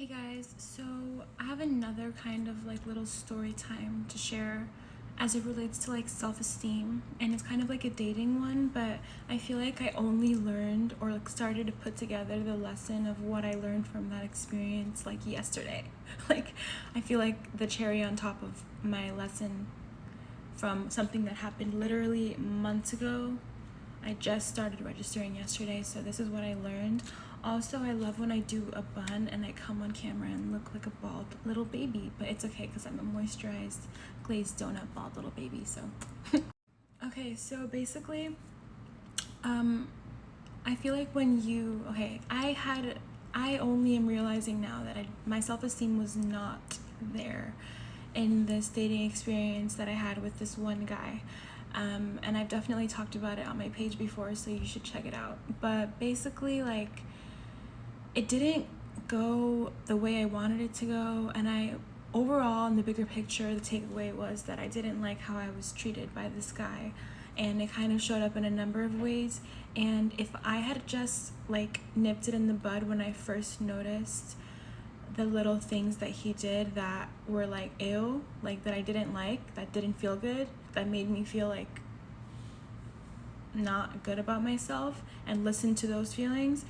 Hey guys, so I have another kind of like little story time to share as it relates to like self-esteem, and it's kind of like a dating one, but I feel like I only learned or like started to put together the lesson of what I learned from that experience like yesterday. Like I feel like the cherry on top of my lesson from something that happened literally months ago. I just started registering yesterday, so this is what I learned. Also, I love when I do a bun and I come on camera and look like a bald little baby, but it's okay because I'm a moisturized, glazed donut bald little baby, so. Okay, so basically, I feel like I only am realizing now that my self-esteem was not there in this dating experience that I had with this one guy. And I've definitely talked about it on my page before, so you should check it out. But basically, like, it didn't go the way I wanted it to go, and overall, in the bigger picture, the takeaway was that I didn't like how I was treated by this guy, and it kind of showed up in a number of ways. And if I had just like nipped it in the bud when I first noticed the little things that he did that were like ew, like that I didn't like, that didn't feel good, that made me feel like not good about myself, and listen to those feelings,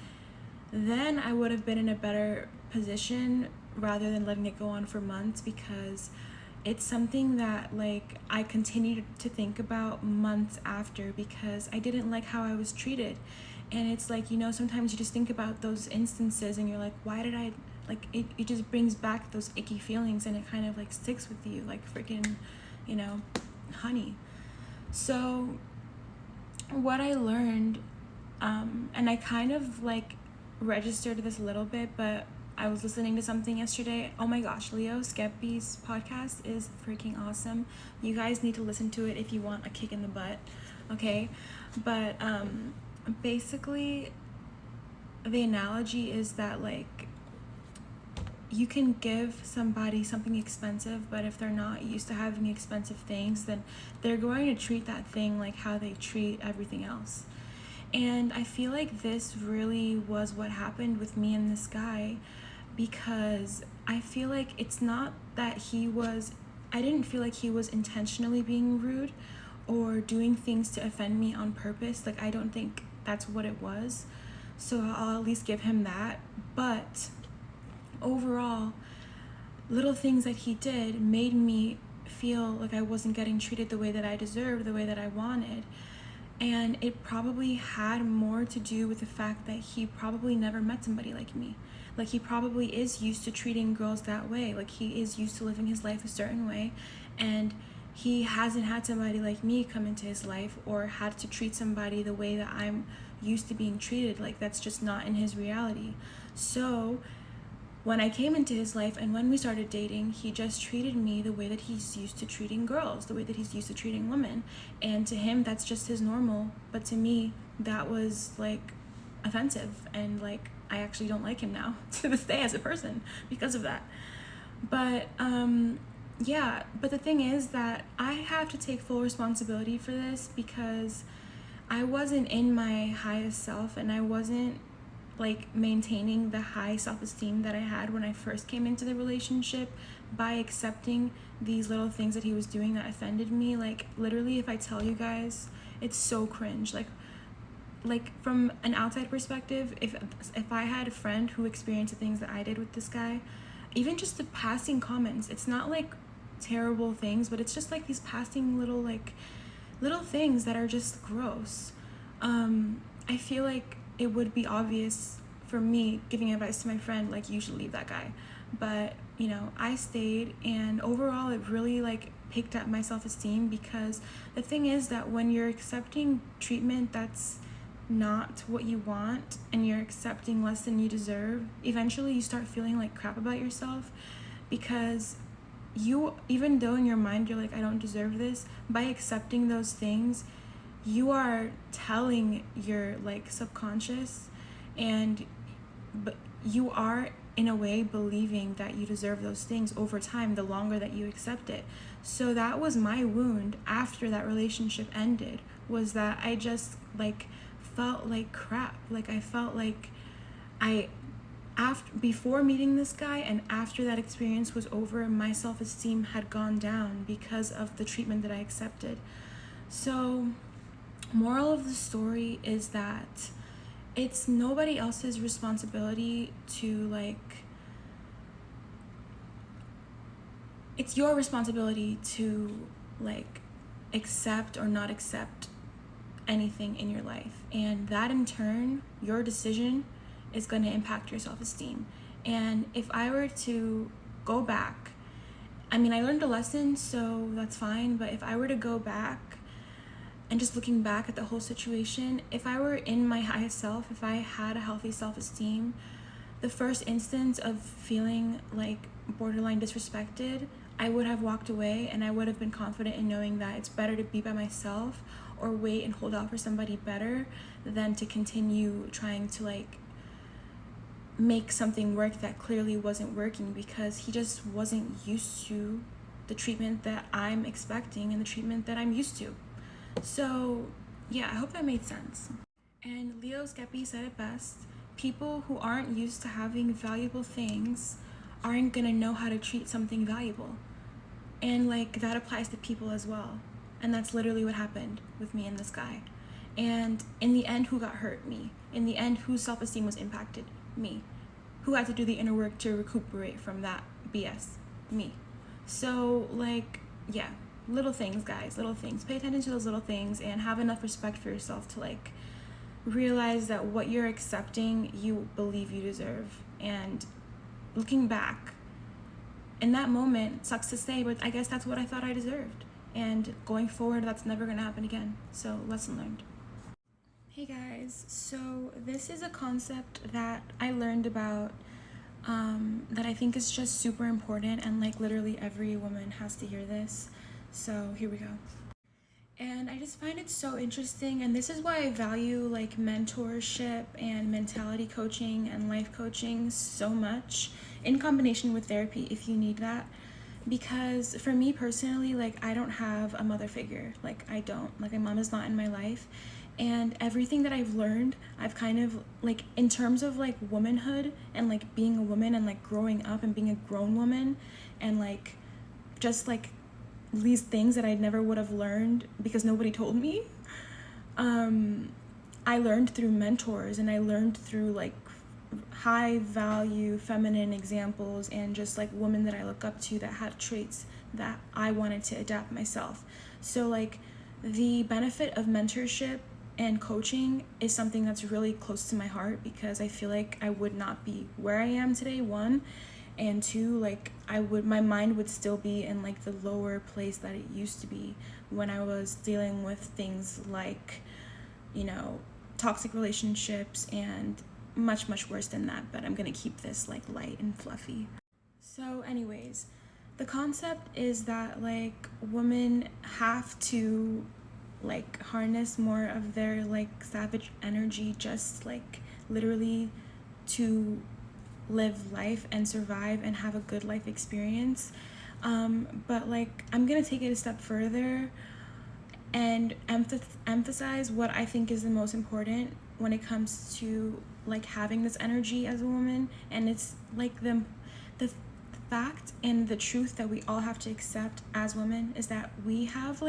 then I would have been in a better position rather than letting it go on for months, because it's something that like I continued to think about months after, because I didn't like how I was treated. And it's like, sometimes you just think about those instances and you're like, why did I, like, it just brings back those icky feelings, and it kind of like sticks with you like freaking, honey. So what I learned, and I kind of like registered this a little bit, but I was listening to something yesterday. Oh my gosh, Leo Skepi's podcast is freaking awesome. You guys need to listen to it if you want a kick in the butt, okay? But basically, the analogy is that like you can give somebody something expensive, but if they're not used to having expensive things, then they're going to treat that thing like how they treat everything else. And I feel like this really was what happened with me and this guy, because I feel like it's not that I didn't feel like he was intentionally being rude or doing things to offend me on purpose. Like, I don't think that's what it was. So I'll at least give him that. But overall, little things that he did made me feel like I wasn't getting treated the way that I deserved, the way that I wanted. And it probably had more to do with the fact that he probably never met somebody like me. Like, he probably is used to treating girls that way. Like, he is used to living his life a certain way. And he hasn't had somebody like me come into his life, or had to treat somebody the way that I'm used to being treated. Like, that's just not in his reality. So when I came into his life and when we started dating, he just treated me the way that he's used to treating girls, the way that he's used to treating women. And to him, that's just his normal. But to me, that was like offensive. And like, I actually don't like him now to this day as a person because of that. But yeah, but the thing is that I have to take full responsibility for this, because I wasn't in my highest self, and I wasn't like maintaining the high self-esteem that I had when I first came into the relationship by accepting these little things that he was doing that offended me. Like, literally, if I tell you guys, it's so cringe. Like from an outside perspective, if I had a friend who experienced the things that I did with this guy, even just the passing comments, it's not like terrible things, but it's just like these passing little things that are just gross. I feel like it would be obvious for me giving advice to my friend, like, you should leave that guy. But, I stayed, and overall it really like picked up my self-esteem, because the thing is that when you're accepting treatment that's not what you want, and you're accepting less than you deserve, eventually you start feeling like crap about yourself, because even though in your mind you're like, I don't deserve this, by accepting those things, you are telling your like subconscious, but you are in a way believing that you deserve those things over time, the longer that you accept it. So that was my wound after that relationship ended, was that I just like felt like crap. Like, I felt like I before meeting this guy and after that experience was over, my self-esteem had gone down because of the treatment that I accepted. So, moral of the story is that it's nobody else's responsibility to it's your responsibility to accept or not accept anything in your life, and that in turn, your decision is going to impact your self-esteem. And if I were to go back, I mean, I learned a lesson, so that's fine, but if I were to go back and just looking back at the whole situation, if I were in my highest self, if I had a healthy self-esteem, the first instance of feeling borderline disrespected, I would have walked away, and I would have been confident in knowing that it's better to be by myself or wait and hold out for somebody better than to continue trying to make something work that clearly wasn't working, because he just wasn't used to the treatment that I'm expecting and the treatment that I'm used to. So yeah, I hope that made sense. And Leo Skepi said it best: people who aren't used to having valuable things aren't gonna know how to treat something valuable. And that applies to people as well. And that's literally what happened with me and this guy. And in the end, who got hurt? Me. In the end, whose self-esteem was impacted? Me. Who had to do the inner work to recuperate from that BS? Me. So yeah, little things, guys, little things. Pay attention to those little things and have enough respect for yourself to realize that what you're accepting, you believe you deserve. And looking back, in that moment, sucks to say, but I guess that's what I thought I deserved. And going forward, that's never gonna happen again. So, lesson learned. Hey guys, so this is a concept that I learned about that I think is just super important, and literally every woman has to hear this. So here we go. And I just find it so interesting, and this is why I value mentorship and mentality coaching and life coaching so much, in combination with therapy if you need that. Because for me personally, I don't have a mother figure. I don't. My mom is not in my life. And everything that I've learned, I've kind of in terms of womanhood and being a woman and growing up and being a grown woman, and just these things that I never would have learned because nobody told me. I learned through mentors, and I learned through high value feminine examples, and just women that I look up to that had traits that I wanted to adapt myself. So the benefit of mentorship and coaching is something that's really close to my heart, because I feel I would not be where I am today, one, and two, my mind would still be in the lower place that it used to be when I was dealing with things toxic relationships and much worse than that. But I'm gonna keep this light and fluffy. So anyways, the concept is that women have to harness more of their savage energy, just literally to live life and survive and have a good life experience. But I'm gonna take it a step further and emphasize what I think is the most important when it comes to having this energy as a woman. And it's the fact and the truth that we all have to accept as women is that we have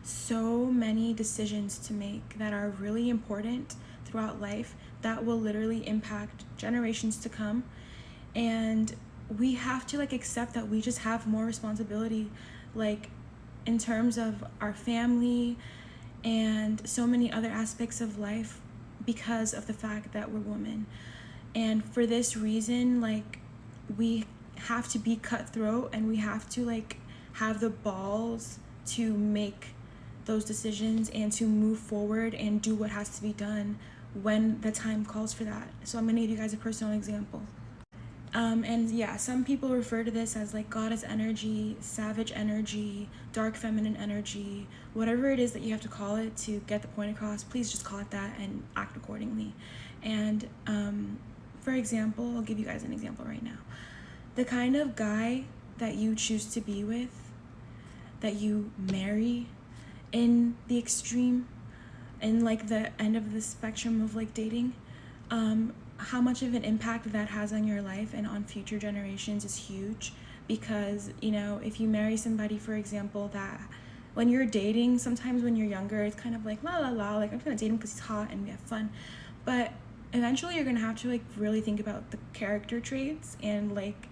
so many decisions to make that are really important throughout life that will literally impact generations to come. And we have to accept that we just have more responsibility in terms of our family and so many other aspects of life, because of the fact that we're women. And for this reason, we have to be cutthroat, and we have to have the balls to make those decisions and to move forward and do what has to be done when the time calls for that. So I'm gonna give you guys a personal example. And yeah, some people refer to this as goddess energy, savage energy, dark feminine energy, whatever it is that you have to call it to get the point across. Please just call it that and act accordingly. And for example, I'll give you guys an example right now. The kind of guy that you choose to be with, that you marry in the extreme, in the end of the spectrum of dating, how much of an impact that has on your life and on future generations is huge. Because, you know, if you marry somebody, for example, that when you're dating, sometimes when you're younger, it's kind of like la la la, like I'm just gonna date him because he's hot and we have fun. But eventually you're gonna have to like really think about the character traits and like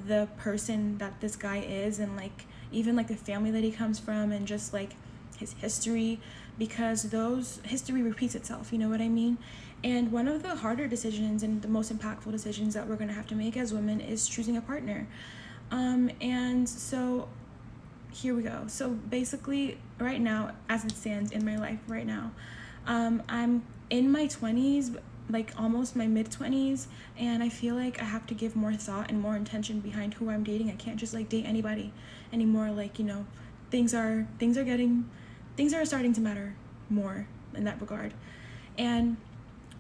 the person that this guy is, and like even like the family that he comes from, and just like his history, because those history repeats itself, you know what I mean? And one of the harder decisions and the most impactful decisions that we're going to have to make as women is choosing a partner. And so here we go. So basically right now, as it stands in my life right now, I'm in my 20s, like almost my mid-20s, and I feel like I have to give more thought and more intention behind who I'm dating. I can't just like date anybody anymore. Like, you know, things are starting to matter more in that regard. And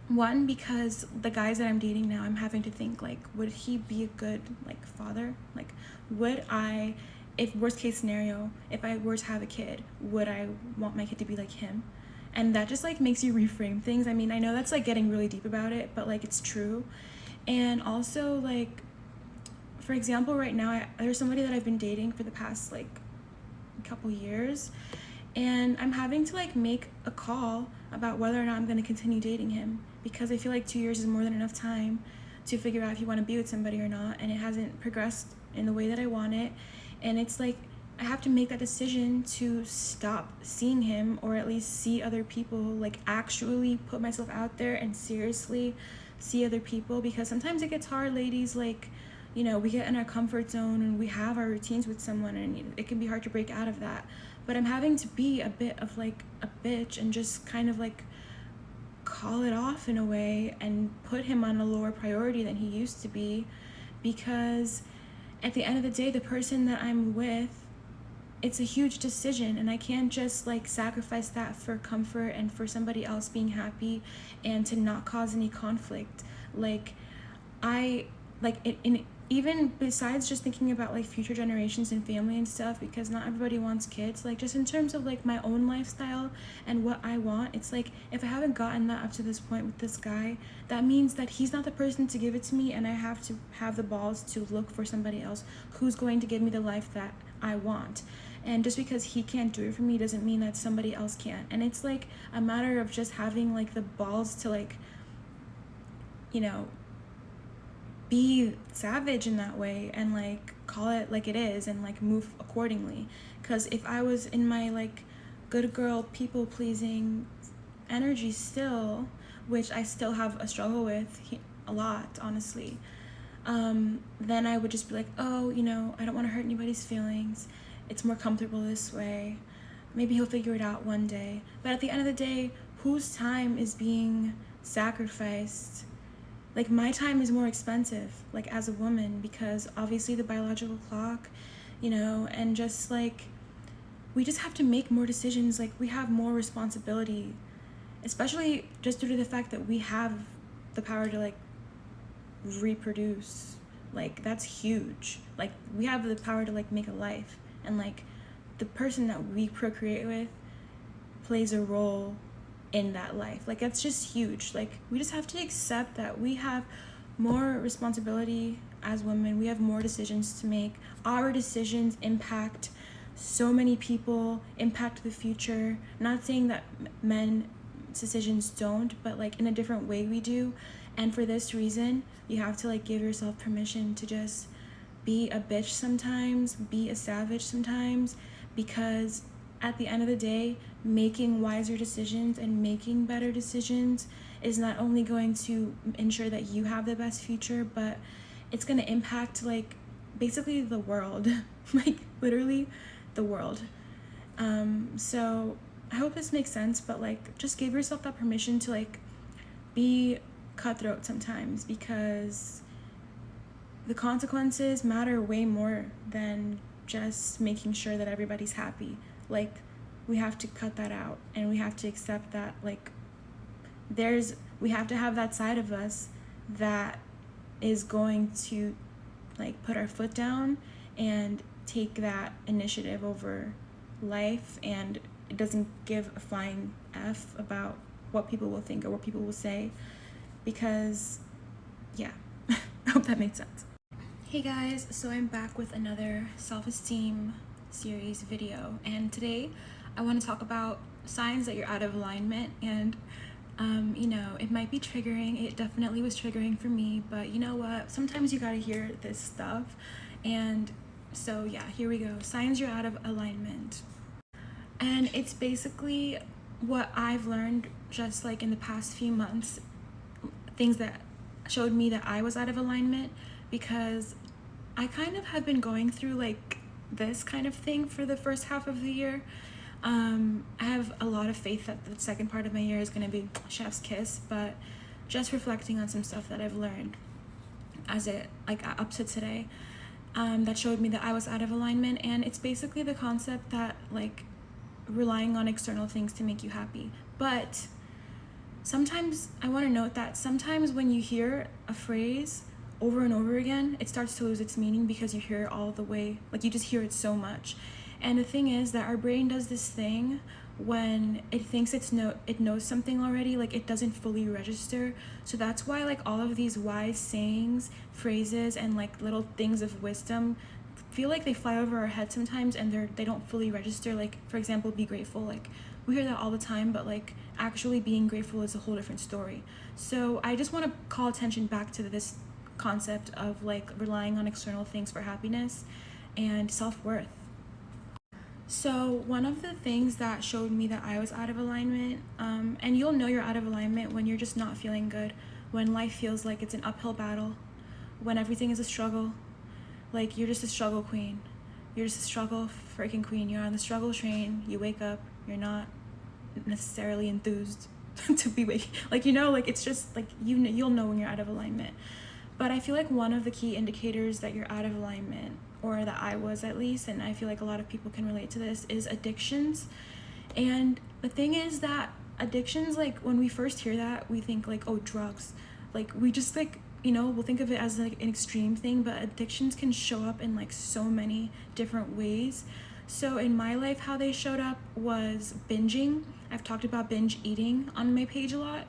one, because the guys that I'm dating now, I'm having to think like, would he be a good like father? Like, would I, if worst case scenario, if I were to have a kid, would I want my kid to be like him? And that just like makes you reframe things. I mean, I know that's like getting really deep about it, but like it's true. And also like, for example, right now there's somebody that I've been dating for the past like couple years, and I'm having to like make a call about whether or not I'm going to continue dating him, because I feel like 2 years is more than enough time to figure out if you want to be with somebody or not, and it hasn't progressed in the way that I want it. And it's like I have to make that decision to stop seeing him, or at least see other people, like actually put myself out there and seriously see other people, because sometimes it gets hard, ladies. Like, you know, we get in our comfort zone and we have our routines with someone, and it can be hard to break out of that. But I'm having to be a bit of like a bitch and just kind of like call it off in a way and put him on a lower priority than he used to be, because at the end of the day, the person that I'm with, it's a huge decision, and I can't just like sacrifice that for comfort and for somebody else being happy and to not cause any conflict. Like I like it in, even besides just thinking about like future generations and family and stuff, because not everybody wants kids, like just in terms of like my own lifestyle and what I want, it's like if I haven't gotten that up to this point with this guy, that means that he's not the person to give it to me, and I have to have the balls to look for somebody else who's going to give me the life that I want. And just because he can't do it for me doesn't mean that somebody else can. And it's like a matter of just having like the balls to like, you know, be savage in that way and like call it like it is and like move accordingly. Because if I was in my like good girl people pleasing energy still, which I still have a struggle with a lot, honestly, then I would just be like, oh, you know, I don't want to hurt anybody's feelings. It's more comfortable this way. Maybe he'll figure it out one day. But at the end of the day, whose time is being sacrificed? Like, my time is more expensive, like, as a woman, because obviously the biological clock, you know, and just, like, we just have to make more decisions. Like, we have more responsibility, especially just due to the fact that we have the power to, like, reproduce. Like, that's huge. Like, we have the power to, like, make a life. And, like, the person that we procreate with plays a role in that life. Like, that's just huge. Like, we just have to accept that we have more responsibility as women. We have more decisions to make. Our decisions impact so many people, impact the future. Not saying that men's decisions don't, but like in a different way we do. And for this reason, you have to like give yourself permission to just be a bitch sometimes, be a savage sometimes, because at the end of the day, making wiser decisions and making better decisions is not only going to ensure that you have the best future, but it's going to impact like basically the world, like literally the world. So I hope this makes sense, but like just give yourself that permission to like be cutthroat sometimes, because the consequences matter way more than just making sure that everybody's happy. Like, we have to cut that out, and we have to accept that like we have to have that side of us that is going to like put our foot down and take that initiative over life, and it doesn't give a flying F about what people will think or what people will say, because yeah, I hope that made sense. Hey guys, so I'm back with another self-esteem series video, and today I want to talk about signs that you're out of alignment. And you know, it might be triggering. It definitely was triggering for me, but you know what, sometimes you gotta hear this stuff. And so yeah, here we go. Signs you're out of alignment. And it's basically what I've learned just like in the past few months, things that showed me that I was out of alignment, because I kind of have been going through like this kind of thing for the first half of the year. I have a lot of faith that the second part of my year is going to be chef's kiss, but just reflecting on some stuff that I've learned as it like up to today, that showed me that I was out of alignment. And it's basically the concept that like relying on external things to make you happy. But sometimes I want to note that sometimes when you hear a phrase over and over again, it starts to lose its meaning because you hear it all the way, like you just hear it so much. And the thing is that our brain does this thing when it thinks it knows something already, like it doesn't fully register. So that's why like all of these wise sayings, phrases, and like little things of wisdom feel like they fly over our head sometimes, and they don't fully register. Like for example, be grateful. Like we hear that all the time, but like actually being grateful is a whole different story. So I just want to call attention back to this concept of like relying on external things for happiness and self-worth. So one of the things that showed me that I was out of alignment, and you'll know you're out of alignment when you're just not feeling good, when life feels like it's an uphill battle, when everything is a struggle, like you're just a struggle queen. You're just a struggle freaking queen. You're on the struggle train. You wake up, you're not necessarily enthused to be waking. Like, you know, like it's just like you'll know when you're out of alignment. But I feel like one of the key indicators that you're out of alignment, or that I was at least, and I feel like a lot of people can relate to this, is addictions. And the thing is that addictions, like when we first hear that, we think like, oh, drugs. Like we just like, you know, we'll think of it as like an extreme thing, but addictions can show up in like so many different ways. So in my life, how they showed up was binging. I've talked about binge eating on my page a lot.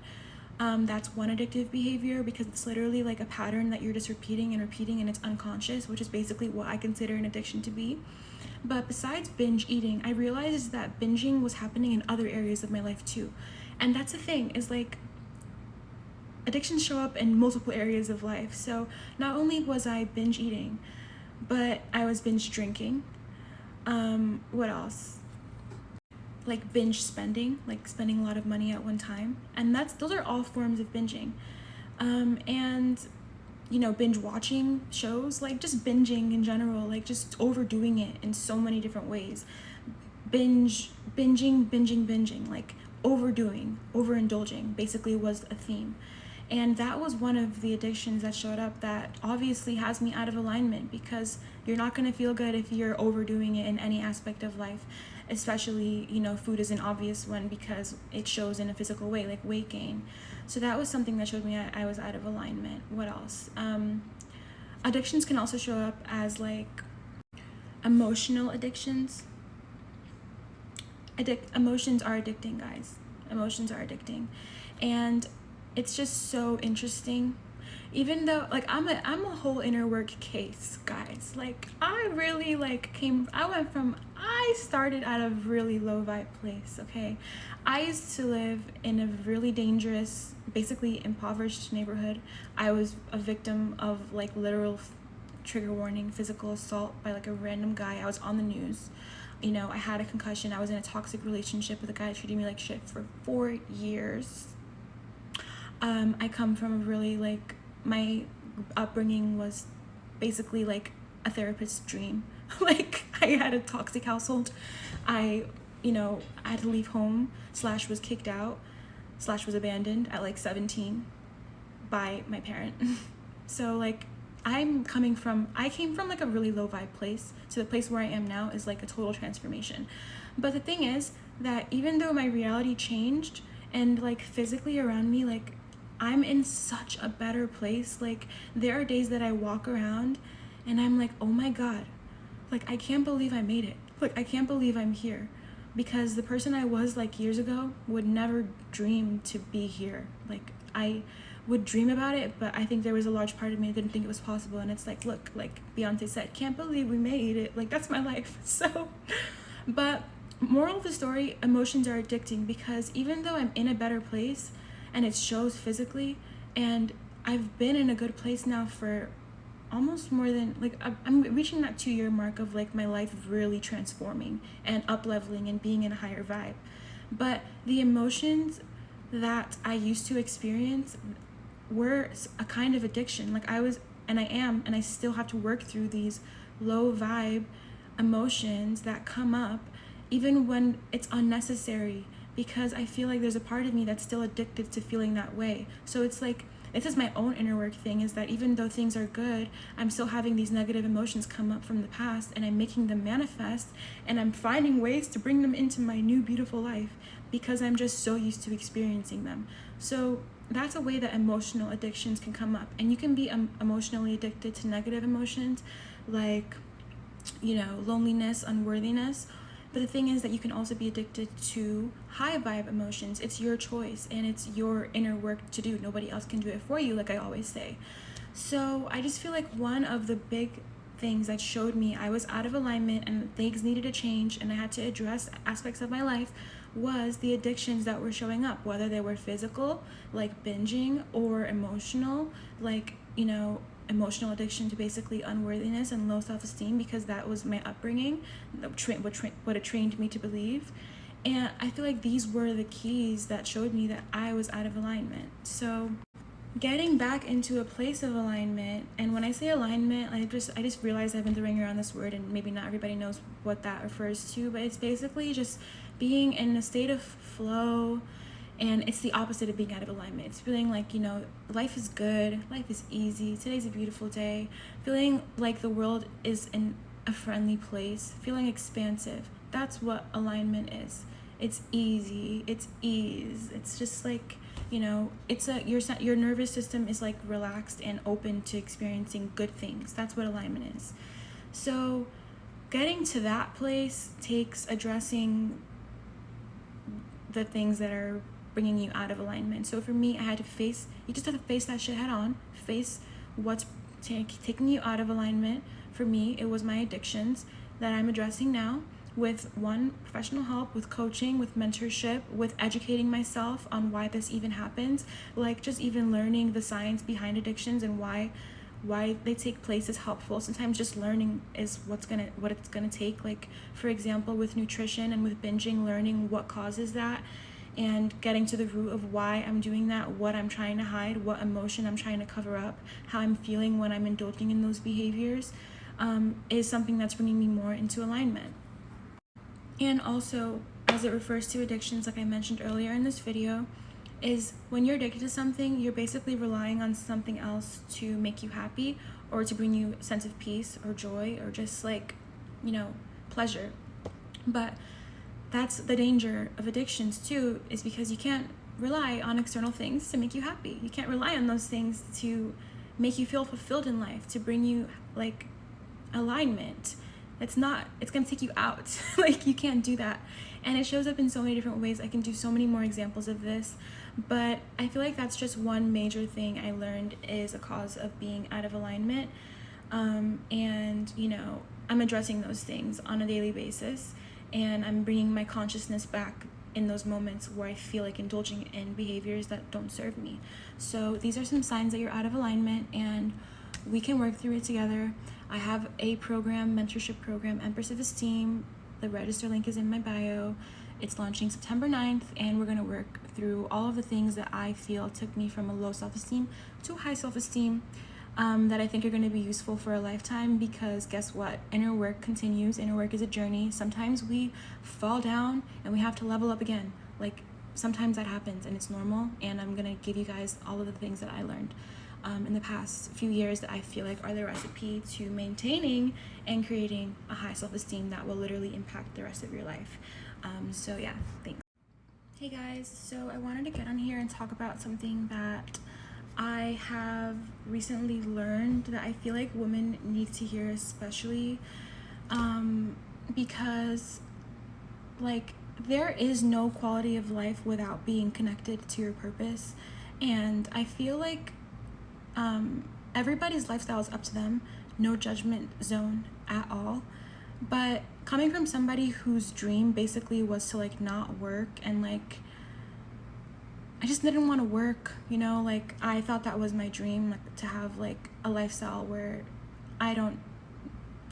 That's one addictive behavior, because it's literally like a pattern that you're just repeating and repeating, and it's unconscious, which is basically what I consider an addiction to be. But besides binge eating, I realized that binging was happening in other areas of my life too. And that's the thing, is like addictions show up in multiple areas of life. So not only was I binge eating, but I was binge drinking. What else? Like binge spending, like spending a lot of money at one time. And those are all forms of binging. And you know, binge watching shows, like just binging in general, like just overdoing it in so many different ways. Binging, like overdoing, overindulging basically was a theme. And that was one of the addictions that showed up that obviously has me out of alignment, because you're not going to feel good if you're overdoing it in any aspect of life. Especially, you know, food is an obvious one because it shows in a physical way, like weight gain. So that was something that showed me I was out of alignment. What else? Addictions can also show up as like emotional addictions. Emotions are addicting, guys. Emotions are addicting. And it's just so interesting. Even though like I'm a whole inner work case, guys. Like I really like I started at a really low vibe place, okay? I used to live in a really dangerous, basically impoverished neighborhood. I was a victim of like literal trigger warning physical assault by like a random guy. I was on the news. You know, I had a concussion. I was in a toxic relationship with a guy that treated me like shit for 4 years. I come from a really like, my upbringing was basically like a therapist's dream. Like I had a toxic household. I had to leave home / was kicked out / was abandoned at like 17 by my parent. So like I came from like a really low vibe place to the place where I am now is like a total transformation. But the thing is that even though my reality changed and like physically around me, like I'm in such a better place. Like there are days that I walk around and I'm like, oh my God, like I can't believe I made it. Like I can't believe I'm here, because the person I was like years ago would never dream to be here. Like would dream about it, but I think there was a large part of me that didn't think it was possible. And it's like, look, like Beyonce said, can't believe we made it. Like, that's my life. So, but moral of the story, emotions are addicting, because even though I'm in a better place and it shows physically, and I've been in a good place now for almost more than, like, I'm reaching that 2-year mark of like my life really transforming and up leveling and being in a higher vibe. But the emotions that I used to experience were a kind of addiction. Like, I was, and I am, and I still have to work through these low vibe emotions that come up even when it's unnecessary, because I feel like there's a part of me that's still addicted to feeling that way. So it's like, this is my own inner work thing, is that even though things are good, I'm still having these negative emotions come up from the past, and I'm making them manifest, and I'm finding ways to bring them into my new beautiful life because I'm just so used to experiencing them. So that's a way that emotional addictions can come up. And you can be emotionally addicted to negative emotions like, you know, loneliness, unworthiness. But the thing is that you can also be addicted to high vibe emotions. It's your choice, and it's your inner work to do. Nobody else can do it for you, like I always say. So I just feel like one of the big things that showed me I was out of alignment and things needed to change and I had to address aspects of my life was the addictions that were showing up, whether they were physical, like binging, or emotional, like, you know, emotional addiction to basically unworthiness and low self-esteem, because that was my upbringing, what it trained me to believe. And I feel like these were the keys that showed me that I was out of alignment. So getting back into a place of alignment, and when I say alignment, I just realized I've been throwing around this word and maybe not everybody knows what that refers to, but it's basically just being in a state of flow. And it's the opposite of being out of alignment. It's feeling like, you know, life is good, life is easy, today's a beautiful day, feeling like the world is in a friendly place, feeling expansive. That's what alignment is. It's easy, it's ease. It's just like, you know, it's your nervous system is like relaxed and open to experiencing good things. That's what alignment is. So getting to that place takes addressing the things that are bringing you out of alignment. So for me, you just have to face that shit head on, face what's taking you out of alignment. For me, it was my addictions that I'm addressing now with professional help, with coaching, with mentorship, with educating myself on why this even happens, like just even learning the science behind addictions and why they take place is helpful. Sometimes just learning is what it's gonna take. Like, for example, with nutrition and with binging, learning what causes that and getting to the root of why I'm doing that, what I'm trying to hide, what emotion I'm trying to cover up, how I'm feeling when I'm indulging in those behaviors, is something that's bringing me more into alignment. And also, as it refers to addictions, like I mentioned earlier in this video, is when you're addicted to something, you're basically relying on something else to make you happy or to bring you a sense of peace or joy or just like, you know, pleasure. But that's the danger of addictions too, is because you can't rely on external things to make you happy. You can't rely on those things to make you feel fulfilled in life, to bring you like alignment. It's gonna take you out. Like, you can't do that. And it shows up in so many different ways. I can do so many more examples of this, but I feel like that's just one major thing I learned is a cause of being out of alignment. And, you know, I'm addressing those things on a daily basis, and I'm bringing my consciousness back in those moments where I feel like indulging in behaviors that don't serve me. So these are some signs that you're out of alignment, and we can work through it together. I have a mentorship program, EMPRESS of ESTEEM. The register link is in my bio. It's launching September 9th, and we're gonna work through all of the things that I feel took me from a low self-esteem to high self-esteem, that I think are gonna be useful for a lifetime, because guess what? Inner work continues. Inner work is a journey. Sometimes we fall down and we have to level up again. Like, sometimes that happens and it's normal, and I'm gonna give you guys all of the things that I learned in the past few years that I feel like are the recipe to maintaining and creating a high self-esteem that will literally impact the rest of your life. So yeah, thanks. Hey guys, so I wanted to get on here and talk about something that I have recently learned that I feel like women need to hear, especially because like there is no quality of life without being connected to your purpose. And I feel like everybody's lifestyle is up to them, no judgment zone at all. But coming from somebody whose dream basically was to like not work, and like I just didn't want to work, you know, like I thought that was my dream, like to have like a lifestyle where I don't,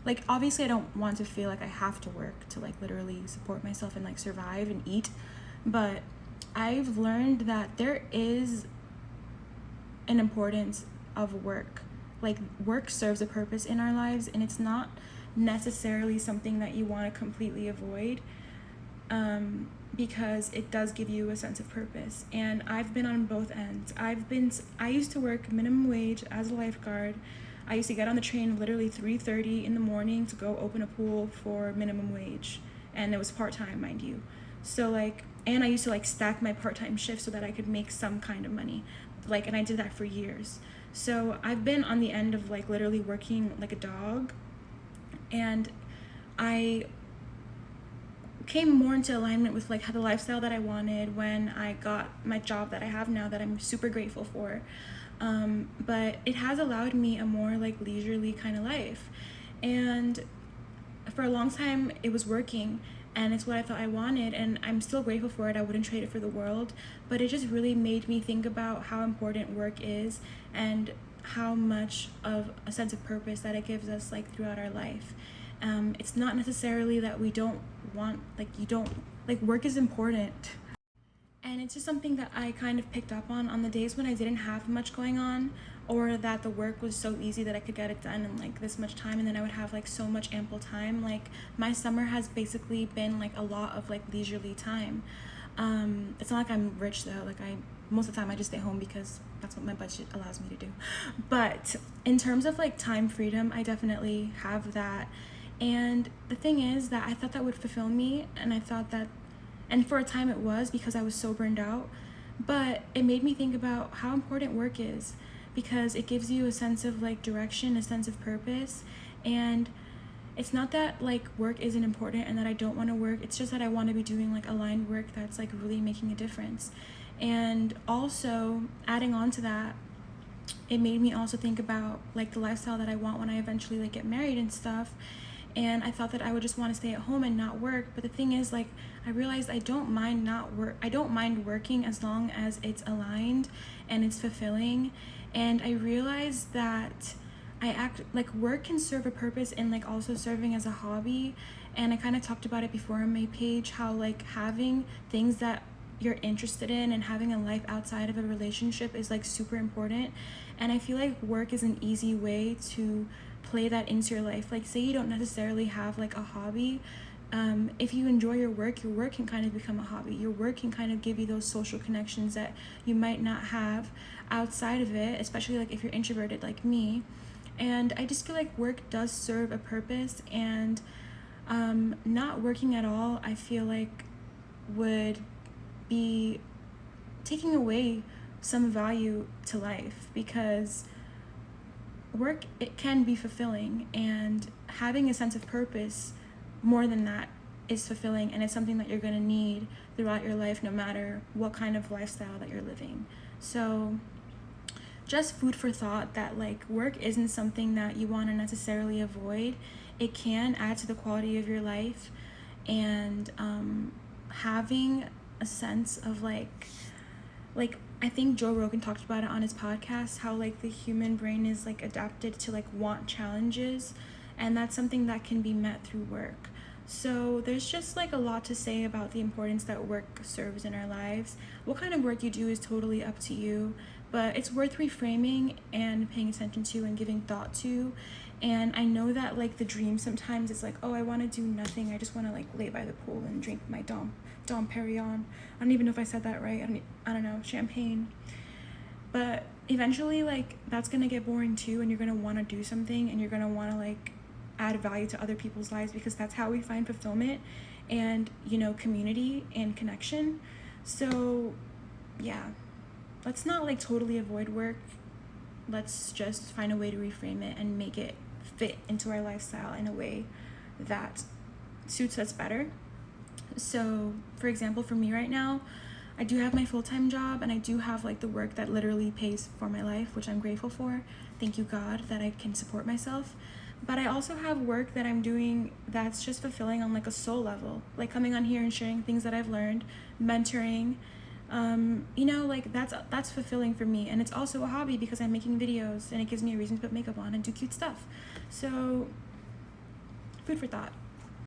like obviously I don't want to feel like I have to work to like literally support myself and like survive and eat, but I've learned that there is an importance of work. Like work serves a purpose in our lives, and it's not necessarily something that you want to completely avoid, because it does give you a sense of purpose. And I've been on both ends. I used to work minimum wage as a lifeguard. I used to get on the train literally 3:30 in the morning to go open a pool for minimum wage, and it was part-time, mind you. So like, and I used to like stack my part-time shifts so that I could make some kind of money, like, and I did that for years. So I've been on the end of like literally working like a dog, and I came more into alignment with like how the lifestyle that I wanted when I got my job that I have now, that I'm super grateful for. But it has allowed me a more like leisurely kind of life, and for a long time it was working, and it's what I thought I wanted, and I'm still grateful for it. I wouldn't trade it for the world. But it just really made me think about how important work is, and how much of a sense of purpose that it gives us like throughout our life. It's not necessarily that we don't want, like, you don't, like, work is important. And it's just something that I kind of picked up on the days when I didn't have much going on, or that the work was so easy that I could get it done in like this much time, and then I would have like so much ample time. Like my summer has basically been like a lot of like leisurely time. It's not like I'm rich though. Like most of the time I just stay home because that's what my budget allows me to do. But in terms of like time freedom, I definitely have that. And the thing is that I thought that would fulfill me, and I thought that, and for a time it was, because I was so burned out. But it made me think about how important work is, because it gives you a sense of like direction, a sense of purpose. And it's not that like work isn't important and that I don't want to work. It's just that I want to be doing like aligned work that's like really making a difference. And also adding on to that, it made me also think about like the lifestyle that I want when I eventually like get married and stuff. And I thought that I would just want to stay at home and not work. But the thing is, like, I realized I don't mind working as long as it's aligned and it's fulfilling. And I realized that work can serve a purpose in like also serving as a hobby. And I kind of talked about it before on my page, how like having things that you're interested in and having a life outside of a relationship is like super important. And I feel like work is an easy way to play that into your life. Like, say you don't necessarily have like a hobby, if you enjoy your work can kind of become a hobby. Your work can kind of give you those social connections that you might not have outside of it, especially like if you're introverted like me. And I just feel like work does serve a purpose, and not working at all, I feel like, would be taking away some value to life, because work, it can be fulfilling, and having a sense of purpose more than that is fulfilling, and it's something that you're going to need throughout your life, no matter what kind of lifestyle that you're living. So just food for thought, that like work isn't something that you want to necessarily avoid. It can add to the quality of your life, and having a sense of like I think Joe Rogan talked about it on his podcast, how like the human brain is like adapted to like want challenges, and that's something that can be met through work. So there's just like a lot to say about the importance that work serves in our lives. What kind of work you do is totally up to you, but it's worth reframing and paying attention to and giving thought to. And I know that like the dream sometimes is like, oh, I want to do nothing. I just want to like lay by the pool and drink my Dom Perignon. I don't even know if I said that right. I don't know, champagne. But eventually, like, that's gonna get boring too, and you're gonna want to do something, and you're gonna want to like add value to other people's lives, because that's how we find fulfillment and, you know, community and connection. So yeah, let's not like totally avoid work. Let's just find a way to reframe it and make it fit into our lifestyle in a way that suits us better. So for example, for me right now, I do have my full-time job, and I do have like the work that literally pays for my life, which I'm grateful for. Thank you, God, that I can support myself. But I also have work that I'm doing that's just fulfilling on like a soul level, like coming on here and sharing things that I've learned, mentoring. You know, like that's fulfilling for me, and it's also a hobby because I'm making videos and it gives me a reason to put makeup on and do cute stuff. So food for thought.